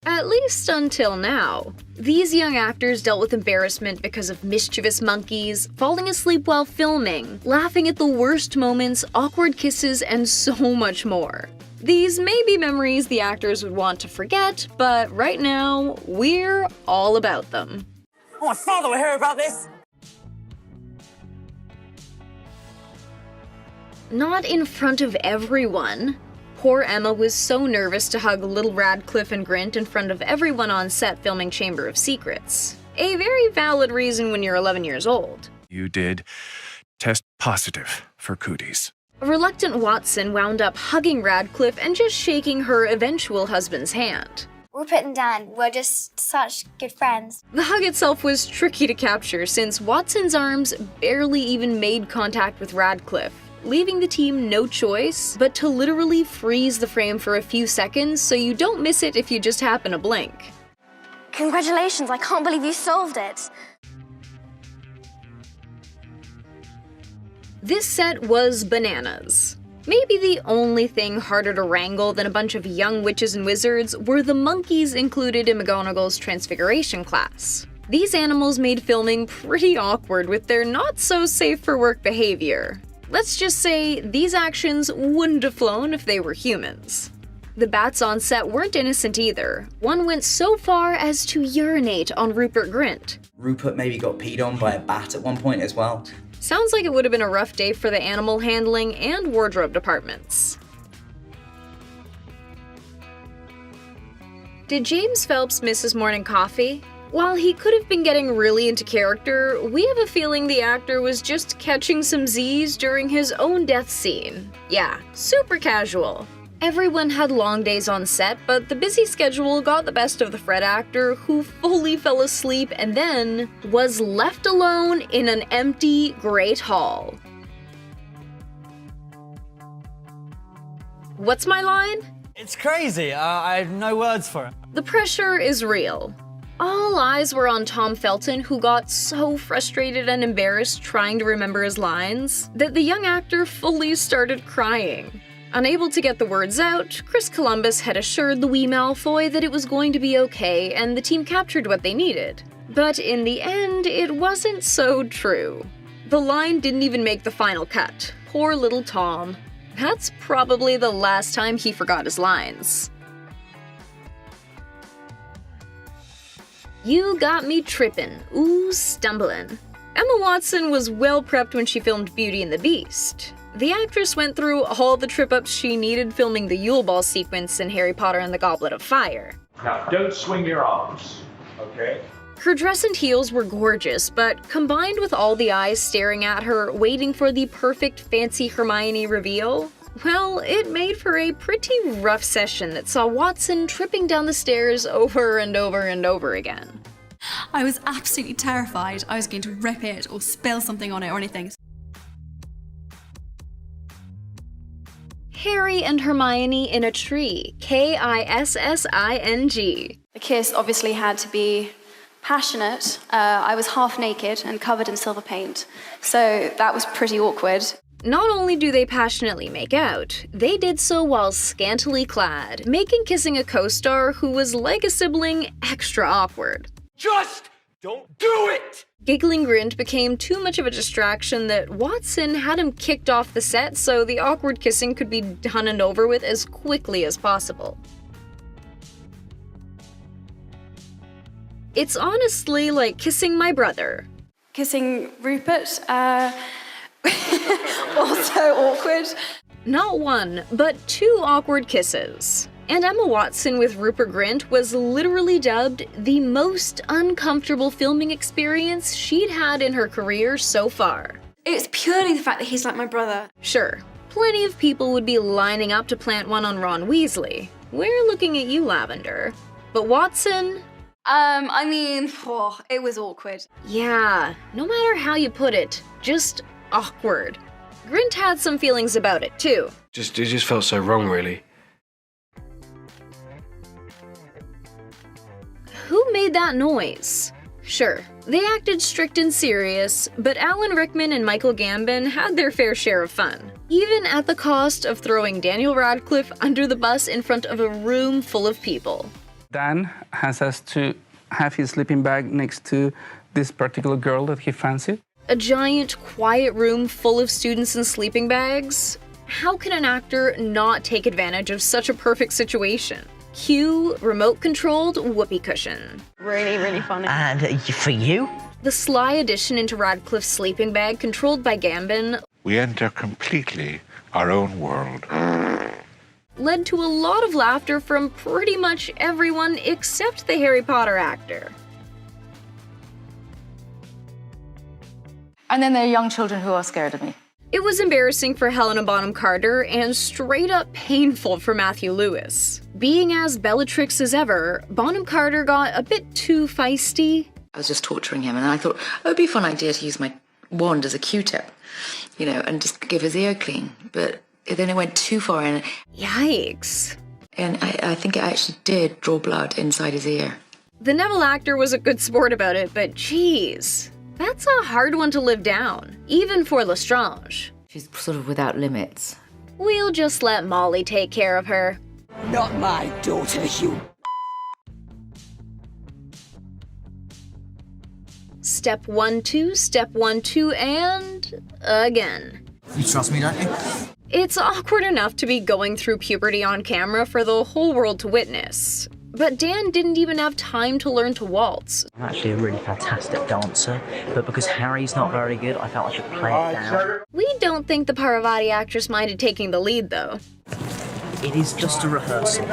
At least until now. These young actors dealt with embarrassment because of mischievous monkeys, falling asleep while filming, laughing at the worst moments, awkward kisses, and so much more. These may be memories the actors would want to forget, but right now, we're all about them. Oh, my father will hear about this! Not in front of everyone. Poor Emma was so nervous to hug little Radcliffe and Grint in front of everyone on set filming Chamber of Secrets. A very valid reason when you're 11 years old. You did test positive for cooties. A reluctant Watson wound up hugging Radcliffe and just shaking her eventual husband's hand. Rupert and Dan were just such good friends. The hug itself was tricky to capture since Watson's arms barely even made contact with Radcliffe, leaving the team no choice but to literally freeze the frame for a few seconds so you don't miss it if you just happen to blink. Congratulations, I can't believe you solved it. This set was bananas. Maybe the only thing harder to wrangle than a bunch of young witches and wizards were the monkeys included in McGonagall's Transfiguration class. These animals made filming pretty awkward with their not-so-safe-for-work behavior. Let's just say these actions wouldn't have flown if they were humans. The bats on set weren't innocent either. One went so far as to urinate on Rupert Grint. Rupert maybe got peed on by a bat at one point as well. Sounds like it would have been a rough day for the animal handling and wardrobe departments. Did James Phelps miss his morning coffee? While he could have been getting really into character, we have a feeling the actor was just catching some Z's during his own death scene. Yeah, super casual. Everyone had long days on set, but the busy schedule got the best of the Fred actor, who fully fell asleep and then was left alone in an empty Great Hall. What's my line? It's crazy. I have no words for it. The pressure is real. All eyes were on Tom Felton, who got so frustrated and embarrassed trying to remember his lines that the young actor fully started crying. Unable to get the words out, Chris Columbus had assured the wee Malfoy that it was going to be okay and the team captured what they needed. But in the end, it wasn't so true. The line didn't even make the final cut. Poor little Tom. That's probably the last time he forgot his lines. You got me trippin', ooh, stumbling. Emma Watson was well prepped when she filmed Beauty and the Beast. The actress went through all the trip-ups she needed filming the Yule Ball sequence in Harry Potter and the Goblet of Fire. Now, don't swing your arms, okay? Her dress and heels were gorgeous, but combined with all the eyes staring at her, waiting for the perfect fancy Hermione reveal, well, it made for a pretty rough session that saw Watson tripping down the stairs over and over and over again. I was absolutely terrified I was going to rip it or spill something on it or anything. Harry and Hermione in a tree, Kissing. The kiss obviously had to be passionate. I was half naked and covered in silver paint, so that was pretty awkward. Not only do they passionately make out, they did so while scantily clad, making kissing a co-star who was like a sibling extra awkward. Just don't do it! Giggling Grint became too much of a distraction that Watson had him kicked off the set so the awkward kissing could be done and over with as quickly as possible. It's honestly like kissing my brother. Kissing Rupert, also awkward. Not one, but two awkward kisses. And Emma Watson with Rupert Grint was literally dubbed the most uncomfortable filming experience she'd had in her career so far. It's purely the fact that he's like my brother. Sure, plenty of people would be lining up to plant one on Ron Weasley. We're looking at you, Lavender. But Watson? It was awkward. Yeah, no matter how you put it, just awkward. Grint had some feelings about it, too. It just felt so wrong, really. Who made that noise? Sure, they acted strict and serious, but Alan Rickman and Michael Gambon had their fair share of fun, even at the cost of throwing Daniel Radcliffe under the bus in front of a room full of people. Dan has asked to have his sleeping bag next to this particular girl that he fancied. A giant, quiet room full of students in sleeping bags? How can an actor not take advantage of such a perfect situation? Cue remote-controlled whoopee cushion. Really, really funny. And for you? The sly addition into Radcliffe's sleeping bag controlled by Gambon We enter completely our own world. led to a lot of laughter from pretty much everyone except the Harry Potter actor. And then there are young children who are scared of me. It was embarrassing for Helena Bonham Carter and straight up painful for Matthew Lewis. Being as Bellatrix as ever, Bonham Carter got a bit too feisty. I was just torturing him, and I thought, oh, it'd be a fun idea to use my wand as a Q-tip, you know, and just give his ear clean. But then it went too far in, Yikes. and I think it actually did draw blood inside his ear. The Neville actor was a good sport about it, but geez, that's a hard one to live down, even for Lestrange. She's sort of without limits. We'll just let Molly take care of her. Not my daughter, you. Step 1, 2, step 1, 2, and again. You trust me, don't you? It's awkward enough to be going through puberty on camera for the whole world to witness. But Dan didn't even have time to learn to waltz. I'm actually a really fantastic dancer, but because Harry's not very good, I felt I should play it down. We don't think the Parvati actress minded taking the lead, though. It is just a rehearsal.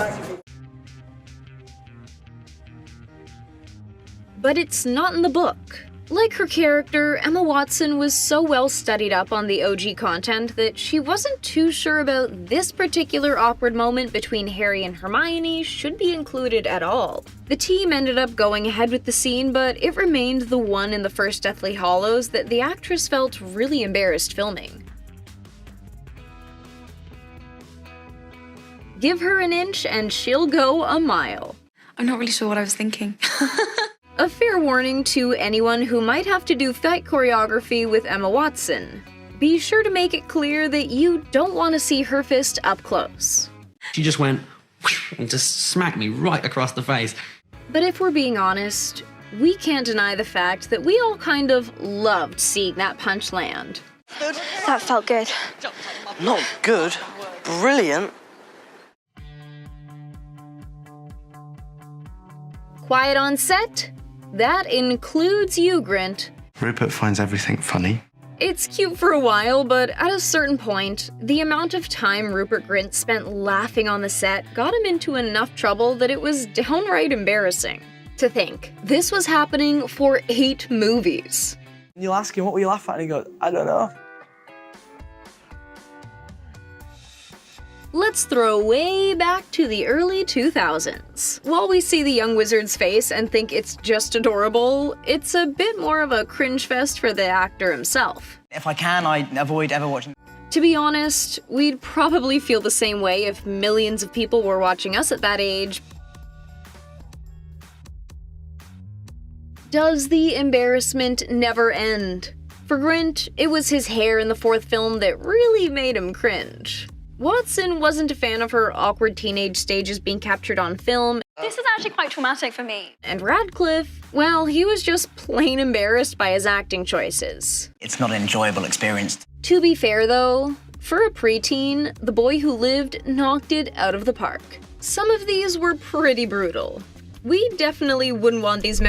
But it's not in the book. Like her character, Emma Watson was so well studied up on the OG content that she wasn't too sure about this particular awkward moment between Harry and Hermione should be included at all. The team ended up going ahead with the scene, but it remained the one in the first Deathly Hallows that the actress felt really embarrassed filming. Give her an inch and she'll go a mile. I'm not really sure what I was thinking. A fair warning to anyone who might have to do fight choreography with Emma Watson. Be sure to make it clear that you don't want to see her fist up close. She just went and just smacked me right across the face. But if we're being honest, we can't deny the fact that we all kind of loved seeing that punch land. That felt good. Not good. Brilliant. Quiet on set? That includes you, Grint. Rupert finds everything funny. It's cute for a while, but at a certain point, the amount of time Rupert Grint spent laughing on the set got him into enough trouble that it was downright embarrassing. To think, this was happening for 8 movies. You'll ask him, what were you laughing at? And he goes, I don't know. Let's throw way back to the early 2000s. While we see the young wizard's face and think it's just adorable, it's a bit more of a cringe fest for the actor himself. If I can, I avoid ever watching. To be honest, we'd probably feel the same way if millions of people were watching us at that age. Does the embarrassment never end? For Grint, it was his hair in the 4th film that really made him cringe. Watson wasn't a fan of her awkward teenage stages being captured on film. This is actually quite traumatic for me. And Radcliffe, well, he was just plain embarrassed by his acting choices. It's not an enjoyable experience. To be fair though, for a preteen, The Boy Who Lived knocked it out of the park. Some of these were pretty brutal. We definitely wouldn't want these